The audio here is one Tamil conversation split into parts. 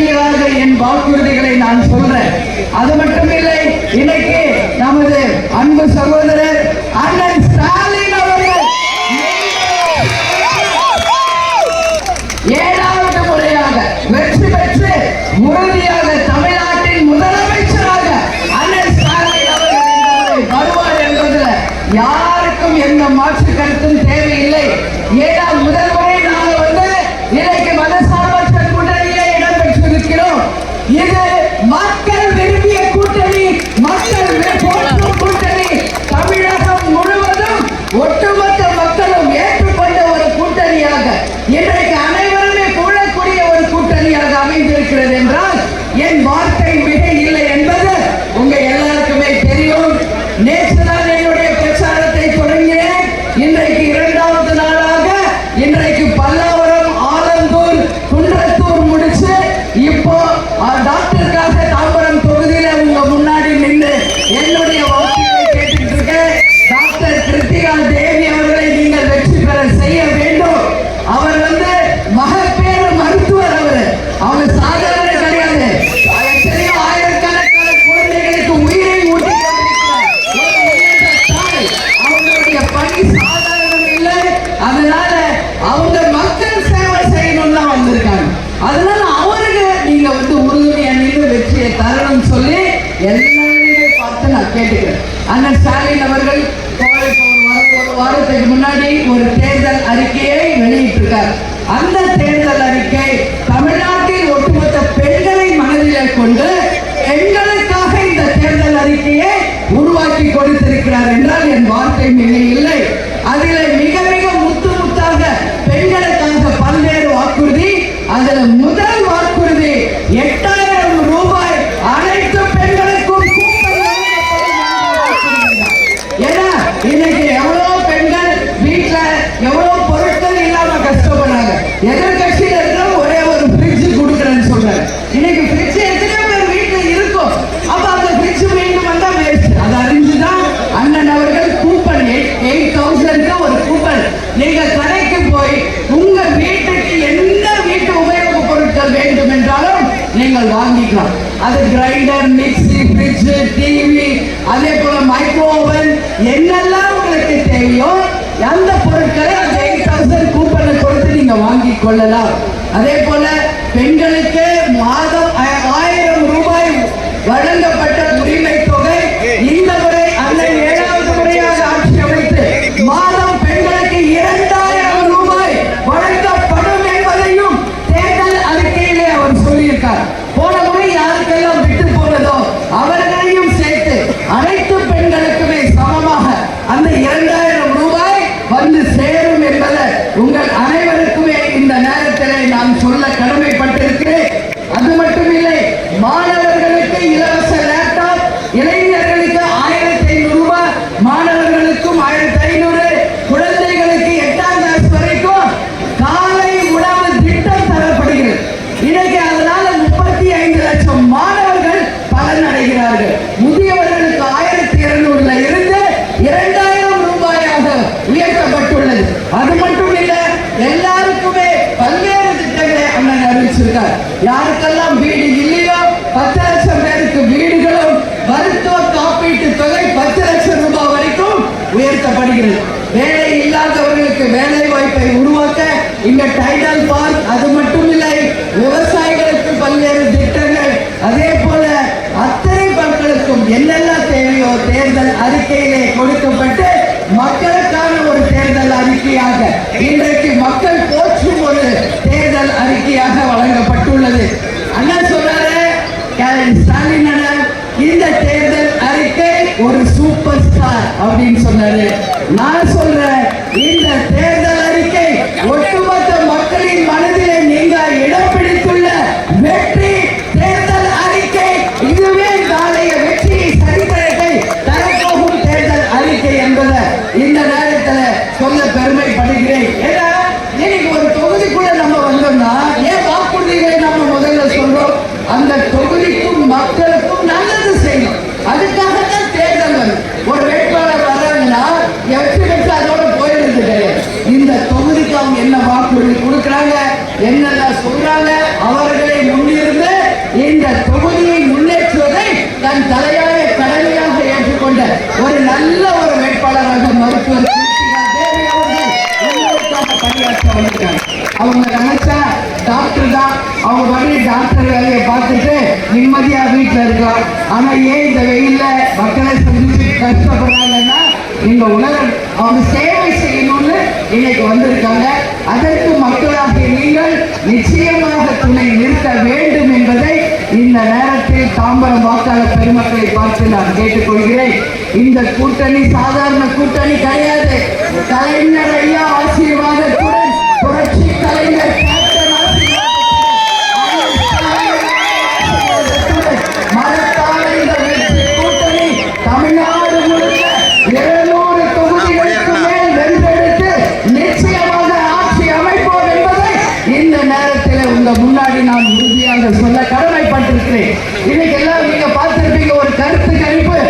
எண்ணியதாக என் வாக்குறுதிகளை நான் சொல்றேன். அது மட்டுமில்லை, இன்னைக்கு நமது அன்பு சகோதரர் அண்ணன் ஸ்டாலின் அவர்கள் 7வது முறையாக வெற்றி பெற்று உறுதியாக தமிழ்நாட்டின் முதலமைச்சராக அண்ணன் ஸ்டாலின் அவர்கள் வருவார் என்பதில் யாருக்கும் எந்த மாற்று கருத்தும் தேவையில்லை. ஏன்னா முதல் முறை நாங்கள் இன்னைக்கு மதசார்பற்ற கூட்டணியிலே இடம் பெற்றிருக்கிறோம். இது மக்கள் விரும்பிய கூட்டணி, மக்கள் போற்றும் கூட்டணி. தமிழகம் முழுவதும் ஒட்டுமொத்த மக்களும் ஏற்றுக்கொண்ட ஒரு கூட்டணியாக இன்றைக்கு அனைவருமே கூடக்கூடிய ஒரு கூட்டணியாக அமைந்திருக்கிறது என்றால் என் வார்த்தை மிக இல்லை என்பது உங்க எல்லாருக்குமே தெரியும். நேற்று தான் என்னுடைய பிரச்சாரத்தை தொடங்கினேன். இன்றைக்கு 2வது நாளாக இன்றைக்கு பல்லாவரம், ஆலந்தூர், குன்றத்தூர் முடிச்சு இப்போ டாக்டருக்காக தாம்பரம் தொகுதியில உங்க முன்னாடி நின்று என்னுடைய வாக்குகளை கேட்டுட்டு இருக்க டாக்டர் கிருத்திகா தேவி அவர்களை நீங்கள் வெற்றி பெற செய்ய வேண்டும். அவர் மகப்பேறு மருத்துவர். அவர் சாதாரண கிடையாது. எத்தனையோ ஆயிரக்கணக்கான குழந்தைகளுக்கு உயிரை ஊட்டி கொண்டிருக்கிறார். அவங்களுடைய பணி சாதாரணம் இல்லை. அதனால அவங்க மக்கள் சேவை செய்யணும் தான் வந்திருக்காங்க. அதனால அவருக்கு நீங்க உறுதுணையா நின்று வெற்றியை தரணும் சொல்லி எல்லாருமே பார்த்து நான் கேட்டுக்கிறேன். அண்ணன் ஸ்டாலின் அவர்கள் ஒரு வாரத்துக்கு முன்னாடி ஒரு தேர்தல் அறிக்கையை வெளியிட்டிருக்கார். அந்த தேர்தல் அறிக்கை தமிழ்நாட்டில் ஒட்டுமொத்த பெண்களை மனதிலே கொண்டு பெண்களுக்காக இந்த தேர்தல் அறிக்கையை உருவாக்கி கொடுத்திருக்கிறார் என்றால் என் வார்த்தை மிக இல்லை. அதில் மிக மிக முத்தாக பெண்களுக்காக பல்வேறு வாக்குறுதி. அதில் முதல் வாக்குறுதி 8000 ரூபாய் அனைத்து பெண்களுக்கும் ஏன்னா இன்னைக்கு எவ்வளவு பெண்கள் வீட்டுல எவ்வளவு பொருட்கள் இல்லாம கஷ்டப்படுறாங்க. எதிர்கட்சியில இருக்கிற ஒரே ஒரு ஃப்ரிட்ஜ் கொடுக்குறேன்னு சொல்றாங்க. இன்னைக்கு ஃப்ரிட்ஜ் எத்தனை பேர் வீட்டுல இருக்கும். அப்ப அந்த ஃப்ரிட்ஜ் மீண்டும் வந்தா வேஸ்ட். அதை அறிஞ்சுதான் அண்ணன் அவர்கள் கூப்பன் 8000 ஒரு கூப்பன். நீங்க கடைக்கு போய் உங்க வீட்டுக்கு எந்த வீட்டு உபயோக பொருட்கள் வேண்டும் என்றாலும் நீங்கள் வாங்கிக்கலாம். அது கிரைண்டர், மிக்சி, ஃப்ரிட்ஜ், டிவி, அதே போல மைக்ரோ ஓவன், என்னெல்லாம் உங்களுக்கு தேவையோ அந்த பொருட்களை அந்த 8000 கூப்பனை கொடுத்து நீங்க வாங்கி கொள்ளலாம். அதே போல பெண்களுக்கு மாதம் 1000 ரூபாய் வழங்கப்பட்ட உரிமை தொகை இந்த முறை அண்ணன் 7வது முறையாக ஆட்சி அமைத்து மாதம் பெண்களுக்கு 2000 ரூபாய் வழங்கப்படும் என்பதையும் தேர்தல் அறிக்கையிலே அவர் சொல்லியிருக்கார். போன முறை யாருக்கெல்லாம் விட்டு போனதோ அவர்களையும் சேர்த்து அனைத்து பெண்களுக்குமே சமமாக அந்த 2000 ரூபாய் சேரும் என்பதை உங்கள் அனைவருக்குமே இந்த நேரத்தில் நான் சொல்ல கடமைப்பட்டிருக்கிறேன். அது மட்டுமில்லை, மாணவர்களுக்கு இலவச லேப்டாப், இளைஞர்களுக்கு 1500 ரூபாய், மாணவர்களுக்கும் 1500, குழந்தைகளுக்கு 8ஆம் கிளாஸ் வரைக்கும் காலை உணவு திட்டம் தரப்படுகிறது. இன்னைக்கு அதனால 35 லட்சம் மாணவர்கள் பலனடைகிறார்கள். முதியவர்களுக்கு 1200 இருந்து 2000 ரூபாயாக உயர்த்தப்பட்டுள்ளது. அது மட்டும் இல்ல, எல்லாருக்குமே பல்வேறு திட்டங்களை அண்ணன் அறிவிச்சிருக்கார். யாருக்கெல்லாம் வீடு இல்லையோ 10 லட்சம் பேருக்கு வீடுகளும், மருத்துவ காப்பீட்டு தொகை 10 லட்சம் ரூபாய் வரைக்கும் உயர்த்தப்படுகிறது. வேலை இல்லாதவர்களுக்கு வேலை வாய்ப்பை உருவாக்க இங்க டைடல் பார்க், அது மட்டும் இல்லை, விவசாயிகளுக்கு பல்வேறு திட்டங்கள், அதே போல அத்தனை மக்களுக்கும் என்னெல்லாம் தேவையோ தேர்தல் அறிக்கையிலே கொடுக்கப்பட்டு மக்களுக்கான ஒரு தேர்தல் அறிக்கையாக இன்றைக்கு மக்கள் போற்றும் ஒரு தேர்தல் அறிக்கையாக வழங்கப்பட்டுள்ளது. அண்ணா சொல்றாரு, ஸ்டாலின் அண்ணன், இந்த தேர்தல் அறிக்கை ஒரு சூப்பர் ஸ்டார் அப்படின்னு சொன்னாரு. நான் சொல்றேன், இந்த தேர்தல் அறிக்கை ஒட்டுமொத்த மக்களின் மனதிலே நீங்க இடம் பிடித்துள்ள வெற்றி தேர்தல் அறிக்கை. இதுவே நாளைய வெற்றியை சரித்திரத்தை தரப்போகும் தேர்தல் அறிக்கை என்பதை இந்த நேரத்தில் சொல்ல பெருமைப்படுகிறேன். ஏன்னா இன்னைக்கு ஒரு தொகுதிக்குள்ள நம்ம வந்தோம்னா ஏன் வாக்குறுதிகளை நம்ம முதல்ல சொல்றோம்? அந்த தொகுதிக்கும் மக்களுக்கும் நல்லது செய்யணும். அதுக்காக தான் தேர்தல் வரும். ஒரு வேட்பாளர் வர்றாங்கன்னா வெற்றி பெற்று அதோட நிம்மதியா வீட்டுல இருக்கலாம். ஆனா ஏன் இந்த வெயில்ல மக்களை சந்திச்சு கஷ்டப்படுறாங்கன்னா இந்த உலகம் அவங்க சேவை செய்யணும்னு இன்னைக்கு வந்திருக்காங்க. அதற்கு மக்களாக நீங்கள் நிச்சயமாக துணை நிற்க வேண்டும் என்பதை இந்த நேரத்தில் தாம்பரம் வாக்காளர் பெருமக்களை பார்த்து நான் கேட்டுக்கொள்கிறேன். இந்த கூட்டணி சாதாரண கூட்டணி கிடையாது. கலைஞர் ஐயா ஆசீர்வாதத்துடன் புரட்சி கலைஞர் மரத்தால் இந்த வெற்றி கூட்டணி தமிழ்நாடு முழுக்க 700 தொகுதிகளுக்கு மேல் வென்றெடுத்து நிச்சயமாக ஆட்சி அமைப்போம் என்பதை இந்த நேரத்தில் உங்க முன்னாடி நான் உறுதியாக சொல்ல கடமைப்பட்டிருக்கிறேன். இன்னைக்கு எல்லாம் நீங்க பார்த்திருப்பீங்க ஒரு கருத்து கணிப்பு.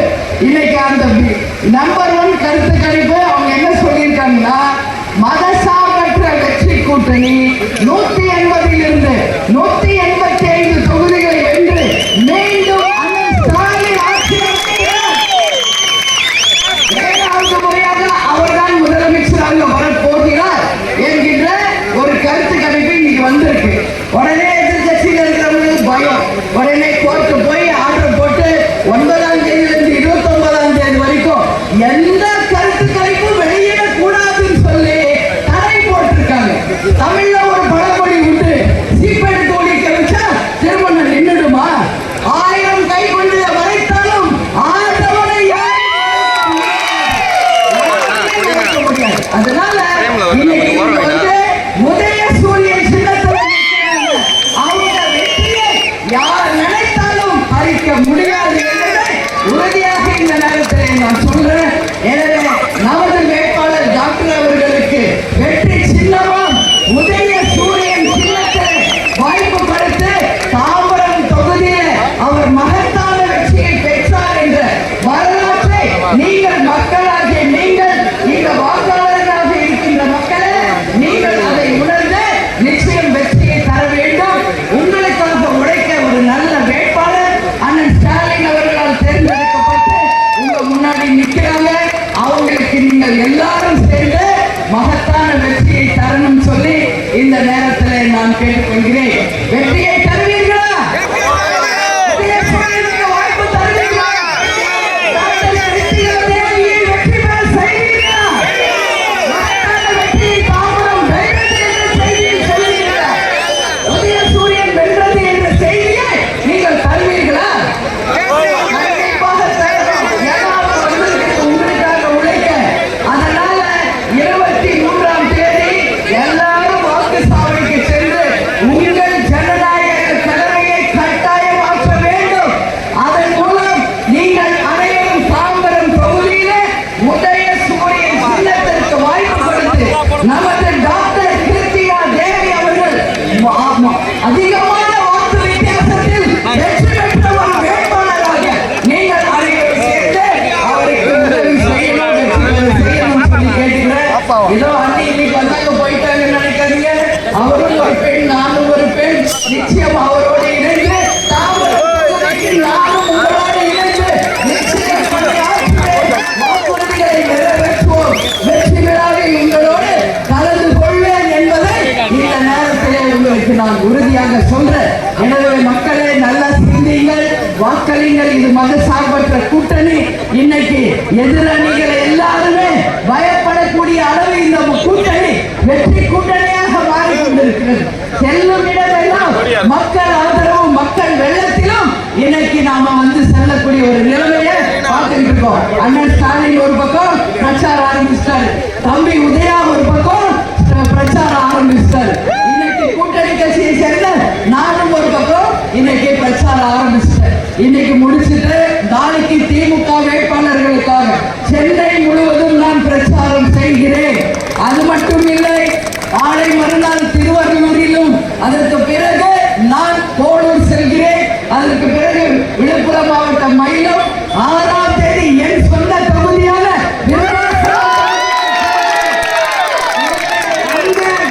இன்னைக்கு அந்த நம்பர் 1 கருத்து கணிப்பு அவங்க என்ன சொல்லியிருக்காங்கன்னா, மதசார்பற்ற வெற்றி கூட்டணி 180 185 தொகுதிகளை வென்று மீண்டும் ஸ்டாலின் ஆட்சி ஏழாவது முறையாக அவர்தான் முதலமைச்சராக வரப்போகிறார் என்கின்ற ஒரு கருத்து கணிப்பு இன்னைக்கு வந்திருக்கு. உடனே எதிர்கட்சியில் இருக்கிறவங்களுக்கு பயம். உடனே கோர்ட்டு போய் ஆர்டர் போட்டு 9ஆம் தேதியிலிருந்து 29ஆம் தேதி வரைக்கும் எந்த கருத்து கணிப்பும் வெளியிடக்கூடாதுன்னு சொல்லி தடை போட்டிருக்காங்க. தமிழ்ல ஒரு பழமொழி உண்டு, சீப்பெடுத்து ஒழிக்க வச்சா திருமணம் நின்றுடுமா? 1000 கை கொண்டு வரைத்தாலும் ஆண்டவனை முடியாது. அதனால இன்னைக்கு வந்து உதயசூரியன் சின்னத்தில் அவங்க வெற்றியை யார் நினைத்தாலும் பறிக்க முடியாது என்பதை உறுதியாக இந்த நேரத்தில் நான் சொல்றேன். எனவே நமது வேட்பாளர் டாக்டர் அவர்களுக்கு வெற்றி சின்னமும் உதயசூரியன் சின்னத்தை வாய்ப்பு கொடுத்து தாம்பரம் தொகுதியில் அவர் மகத்தான வெற்றியை பெற்றார் என்ற வரலாற்றை நீங்கள் மக்களாகிய நீங்கள் இந்த வாக்காளர்களாக இருக்கின்ற மக்களை நீங்கள் அதை உணர்ந்து நிச்சயம் வெற்றியை தர வேண்டும். உங்களுக்காக உழைக்க ஒரு நல்ல வேட்பாளர் அண்ணன் ஸ்டாலின் அவர்களால் தேர்ந்தெடுக்கப்பட்டு உங்க முன்னாடி நிற்கிறாங்க. அவங்களுக்கு நீங்கள் எல்லாரும் சேர்ந்து மகத்தான வெற்றியை தரணும் சொல்லி இந்த நேரத்தில் நான் கேட்டுக்கொள்கிறேன். வெற்றியை தருவீர்களா? வாய்ப்பு தருவீர்களா? வெற்றி பெற செய்வீர்களா? வெற்றியை தாம்பரம் வென்றது என்ற செய்தியை சொல்லுவீர்களா? உதயசூரியன் வென்றது என்ற செய்தியை நீங்கள் தருவீர்களா? கண்டிப்பாக தரணும். உங்களுக்காக உழைக்க. அதனால 23ஆம் தேதி எல்லாரும் வாக்கு சாவடிக்கு சென்று உங்கள் ஜனநாயக கடமையை கட்டாயமாக்க வேண்டும். அதன் மூலம் நீங்கள் அனைவரும் தாம்பரம் தொகுதியிலே உதயசூரியன் சின்னத்திற்கு வாய்ப்பு கொடுத்து நமது டாக்டர் கிருத்திகா தேவி அவர்கள் அதிகமான வாக்கு வித்தியாசத்தில் வெற்றி பெற்ற ஒரு வேட்பாளராக நீங்கள் அனைவரும் சேர்ந்து அவருக்கு உதவி செய்யணும், சொல்லி கேட்கிறேன். ஏதோ அண்ணி இன்னைக்கு வந்தாங்க போயிட்டாங்கன்னு நினைக்காதீங்க. அவரும் ஒரு பெண், நானும் ஒரு பெண். நிச்சயம் அவரோடு இணைந்து நானும் உங்களோடு இணைந்து நிச்சயம் வாக்குறுதிகளை நிறைவேற்றுவோம். வெற்றி விழாவில் உங்களோடு கலந்து கொள்வேன் என்பதை இந்த நேரத்திலே உங்களுக்கு நான் உறுதியாக சொல்றேன். எனவே மக்களே நல்லா சிந்தியுங்கள், வாக்களிங்கள். இது மதசார்பற்ற கூட்டணி. இன்னைக்கு எதிரணிகளை எல்லாருமே பயப்படக்கூடிய அளவு இந்த கூட்டணி வெற்றி கூட்டணியாக மாறிக்கொண்டிருக்கிறது. செல்லும் இடமெல்லாம் மக்கள் ஆதரவு, மக்கள் வெள்ளத்திலும் இன்னைக்கு நாம வந்து செல்லக்கூடிய ஒரு நிலைமையை பார்த்துட்டு இருக்கோம். அண்ணன் ஸ்டாலின் ஒரு பக்கம் பிரச்சாரம் ஆரம்பிச்சிட்டாரு, தம்பி உதயா ஒரு பக்கம் பிரச்சாரம் ஆரம்பிச்சிட்டாரு. இன்னைக்கு கூட்டணி கட்சியை சேர்ந்த நானும் ஒரு பக்கம் இன்னைக்கு பிரச்சாரம் ஆரம்பிச்சிட்டேன். இன்னைக்கு முடிச்சுட்டு நாளைக்கு திமுக வேட்பாளர்களுக்காக சென்னை முழுவதும் நான் பிரச்சாரம் செய்கிறேன். அது மட்டும் இல்லை, நாளை மறுநாள் திருவள்ளூரிலும், அதற்கு பிறகு நான் கோளூர் செல்கிறேன். அதற்கு பிறகு விழுப்புரம் மாவட்டம் மயிலம், 6ஆம் தேதி என் சொந்த தொகுதியான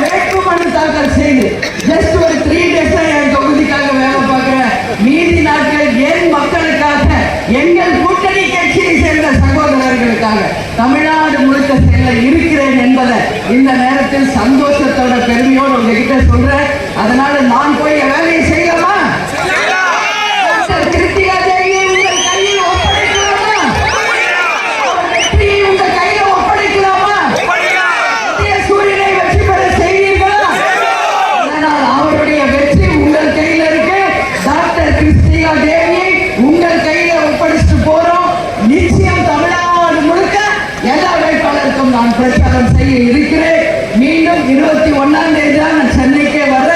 வேட்புமனு தாக்கல் செய்து ஜஸ்ட் ஒரு 3 days என் தொகுதிக்காக வேலை பார்க்கிறேன். மீதி நாட்கள் என் மக்களுக்காக, எங்கள் கூட்டணி கட்சியை சேர்ந்த சகோதரர்களுக்காக தமிழ்நாடு முழுக்க செல்ல இருக்கிறேன் என்பதை இந்த நேரத்தில் சந்தோஷத்தோட பெருமையோடு உங்ககிட்ட சொல்றேன். அதனால நான் போய் வேலையை செய்யலாமா? பிரச்சாரம் செய்ய இருக்கிறேன். மீண்டும் 21ஆம் தேதி தான் நான் சென்னைக்கே வர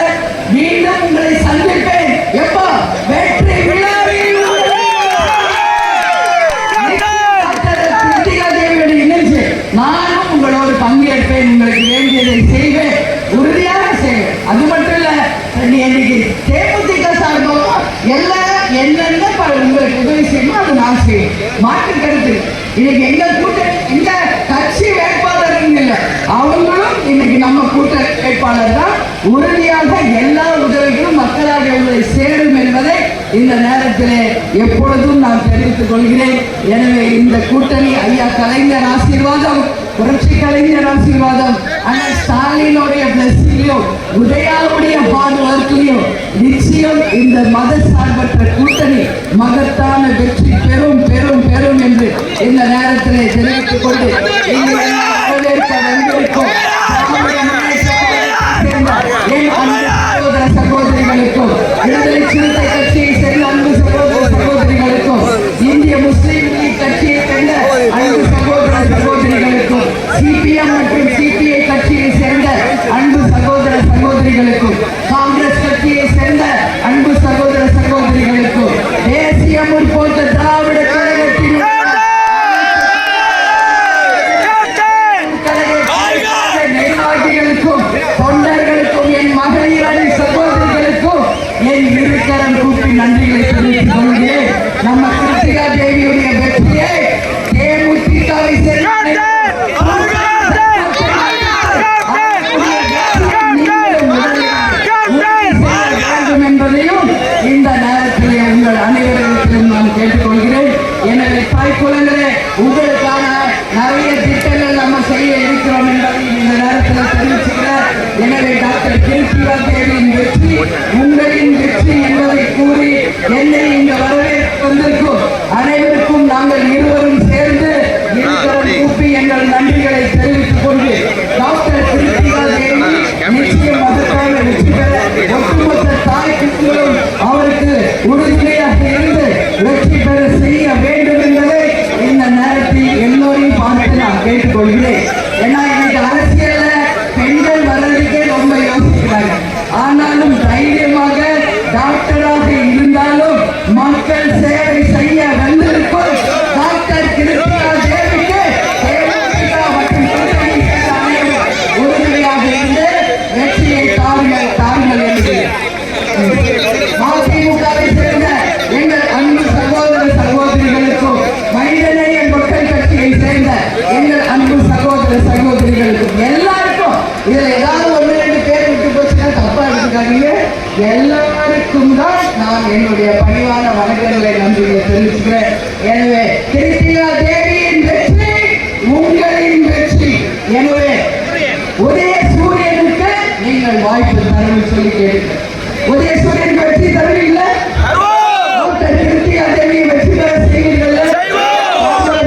மீண்டும் உங்களை சந்திப்பேன். எப்போ? வெற்றி விழாவில் இணைஞ்சு நானும் உங்களோடு பங்கேற்பேன். உங்களுக்கு வேண்டியதை செய்வேன், உறுதியாக செய்வேன். அது மட்டும் இல்ல, இன்னைக்கு தேமுதிக சார்பாக எல்லாம் என்னென்ன உங்களுக்கு உதவி செய்யணும் அது நான் செய்வேன். மாற்று கருத்து இன்னைக்கு எங்க கூட்டணி எங்க கட்சி வேட்பாளர் இல்லை, அவங்களும் இன்னைக்கு நம்ம கூட்டணி வேட்பாளர் தான். உறுதியாக எல்லா உதவிகளும் மக்களாக உங்களை சேரும் என்பதை இந்த நேரத்திலே எப்பொழுதும் நான் தெரிவித்துக் கொள்கிறேன். எனவே இந்த கூட்டணி ஐயா கலைஞர் ஆசீர்வாதம், புரட்சி கலைஞர் ஆசீர்வாதம், ஆனா ஸ்டாலினுடைய பிளஸிங்லையும் உதயாவுடைய ஹார்ட் ஒர்க்லையும் நிச்சயம் இந்த மத சார்பற்ற கூட்டணி மகத்தான வெற்றி பெறும் பெறும் பெறும் என்று இந்த நேரத்திலே தெரிவித்துக் கொண்டு வரவேற்க வந்திருக்கும் சகோதரிகளுக்கும், விடுதலை சிறுத்தை கட்சியை சேர்ந்த அன்பு சகோதர சகோதரிகளுக்கும், இந்திய முஸ்லீம் லீக் கட்சியை சேர்ந்த அன்பு சகோதர சகோதரிகளுக்கும், சிபிஎம் மற்றும் சிபிஐ கட்சியை சேர்ந்த அன்பு சகோதர சகோதரிகளுக்கும், காங்கிரஸ் கட்சியை சேர்ந்த அன்பு சகோதர சகோதரிகளுக்கும், தேசிய முற்போக்கு திராவிட கழகத்தின் நிர்வாகிகளுக்கும், தொண்டர்களுக்கும், என் மகளிர் அணி சகோதரிகளுக்கும் என் இருக்கரம் கூப்பி நன்றிகளை தெரிவித்துக் கொள்கிறேன். நம்ம கிருத்திகா தேவியுடைய வெற்றியை தேமுதிகவை சேர்ந்த என்பதையும் இந்த நேரத்திலே உங்கள் அனைவரிடத்திலும் நான் கேட்டுக்கொள்கிறேன். எனவே தாய்க்குழந்தைகளே, உங்களுக்கான நிறைய திட்டங்கள் நம்ம செய்ய இருக்கிறோம் என்பதை இந்த நேரத்தில் தெரிவிச்சுக்கிறேன். எனவே டாக்டர் கிருத்திகா தேவியின் வெற்றி உங்களின் வெற்றி என்பதை கூறி என்னை இங்க வரவேற்று வந்திருக்கும் அனைவருக்கும் நாங்கள் இருவரும் சேர்ந்து கூப்பி எங்கள் நன்றிகளை தெரிவித்துக் கொண்டு டாக்டர் கிருத்திகா தேவி நிச்சயம் மகத்தான வெற்றி பெற ஒட்டுமொத்த தாய்க்குழுவும் அவருக்கு உறுதுணையாக இருந்து வெற்றி பெற செய்ய வேண்டும் என்பதை இந்த நேரத்தில் எல்லோரையும் பார்த்து நான் கேட்டுக்கொள்கிறேன். ஏன்னா இன்னைக்கு அரசியல்ல பெண்கள் வர்றதுக்கே ரொம்ப யோசிக்கிறாங்க. ஆனாலும் தைரியமாக டாக்டராக இருந்தாலும் மக்கள் சேவை செய்ய வந்திருக்கும் டாக்டர் கிருத்திகா தேவிக்கு மற்றும் உறுதுணையாக இருந்து வெற்றியை தாருங்கள் தாருங்கள் என்று மதிமுகவை சேர்ந்த எங்கள் அன்பு சகோதர சகோதரிகளுக்கும், மனிதநேய மக்கள் கட்சியை சேர்ந்த எங்கள் அன்பு சகோதர சகோதரிகளுக்கும் எல்லாருக்கும், இதுல ஏதாவது ஒன்று ரெண்டு பேர் விட்டு போச்சுன்னா தப்பா எடுத்துக்காதீங்க. எல்லாருக்கும் தான் நான் என்னுடைய பணிவான வணக்கங்களை நன்றிகளை தெரிவிச்சுக்கிறேன். எனவே கிருத்திகா தேவியின் வெற்றி உங்களின் வெற்றி. எனவே உதய சூரியனுக்கு நீங்கள் வாய்ப்பு தரணும் சொல்லி கேட்கிறேன். உதயசூரியன் வெற்றி தருவீங்களா? டாக்டர் கிருத்திகா தேவி வெற்றி பெற செய்வீர்கள்.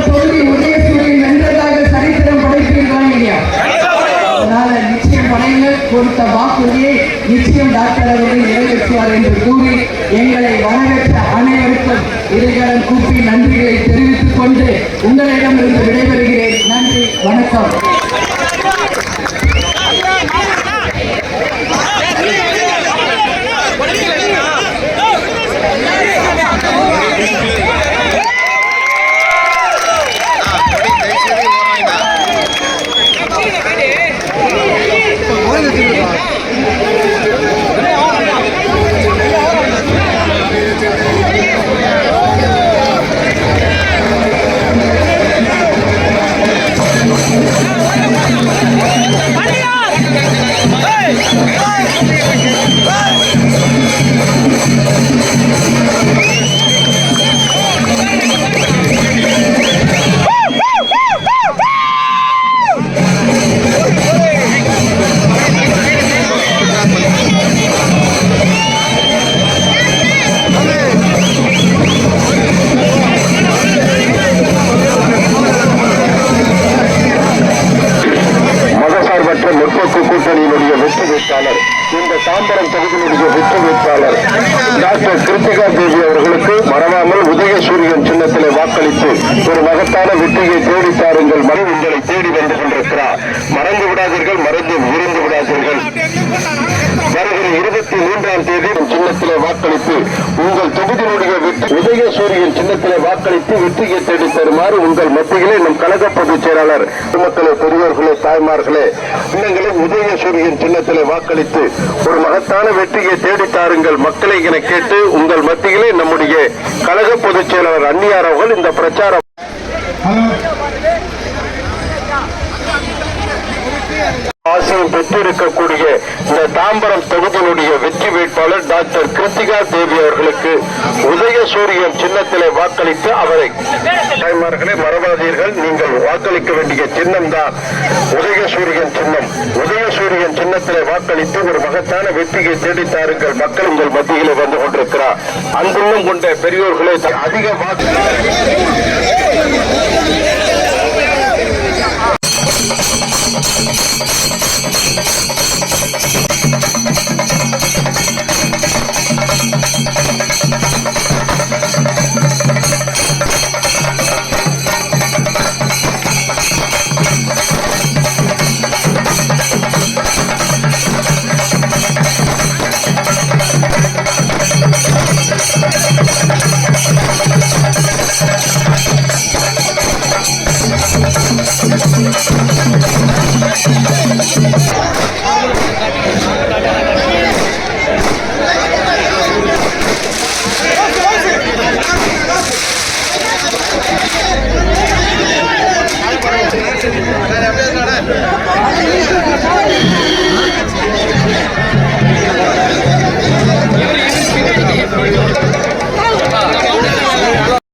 தொகுதி உதயசூரியன் வென்றதாக சரித்திரம் படைப்பீர்களா இல்லையா? அதனால நிச்சயம் படையுங்கள். கொடுத்த வாக்குறுதியை நிச்சயம் டாக்டர் அவர்கள் நிறைவேற்றுவார் என்று கூறி எங்களை வரவேற்ற அனைவருக்கும் இருகரம் கூப்பி நன்றிகளை தெரிவித்துக் கொண்டு உங்களிடமிருந்து விடைபெறுகிறேன். நன்றி, வணக்கம். கிருத்திகா தேவி அவர்களுக்கு மறவாமல் உதயசூரியன் சின்னத்திலே வாக்களித்து ஒரு மகத்தான வெற்றியை தேடி தாருங்கள். மறு உங்களை தேடி வந்து கொண்டிருக்கிறார். மறந்து விடாதீர்கள், மறந்து விருந்து விடாதீர்கள். வருகிற 23ஆம் தேதி சின்னத்திலே வாக்களித்து உங்கள் தொகுதியினுடைய உதயசூரியன் சின்னத்திலே வாக்களித்து வெற்றியை தேடி தருமாறு உங்கள் மத்தியிலே நம் கழக பொதுச் செயலாளர் மக்களே, பெரியோர்களே, தாய்மார்களே, இன்னங்களே உதயசூரியன் சின்னத்திலே வாக்களித்து ஒரு மகத்தான வெற்றியை தேடி தாருங்கள் மக்களை என கேட்டு உங்கள் மத்தியிலே நம்முடைய கழக பொதுச் செயலாளர் அன்னியார் அவர்கள் இந்த பிரச்சாரம் ஆசையும் பெற்றிருக்கக்கூடிய இந்த தாம்பரம் தொகுதியினுடைய வெற்றி வேட்பாளர் டாக்டர் கிருத்திகா தேவி அவர்களுக்கு உதயசூரியன் சின்னத்திலே வாக்களித்து அவரை தாய்மார்களே மறவாதீர்கள், நீங்கள் வாக்களிக்க வேண்டிய சின்னம் தான் உதயசூரியன் சின்னம். உதயசூரியன் சின்னத்திலே வாக்களித்து ஒரு மகத்தான வெற்றியை தேடி தாருங்கள் மக்கள் உங்கள் மத்தியிலே வந்து கொண்டிருக்கிறார். அன்புள்ளம் கொண்ட பெரியோர்களே, அதிக வாக்கு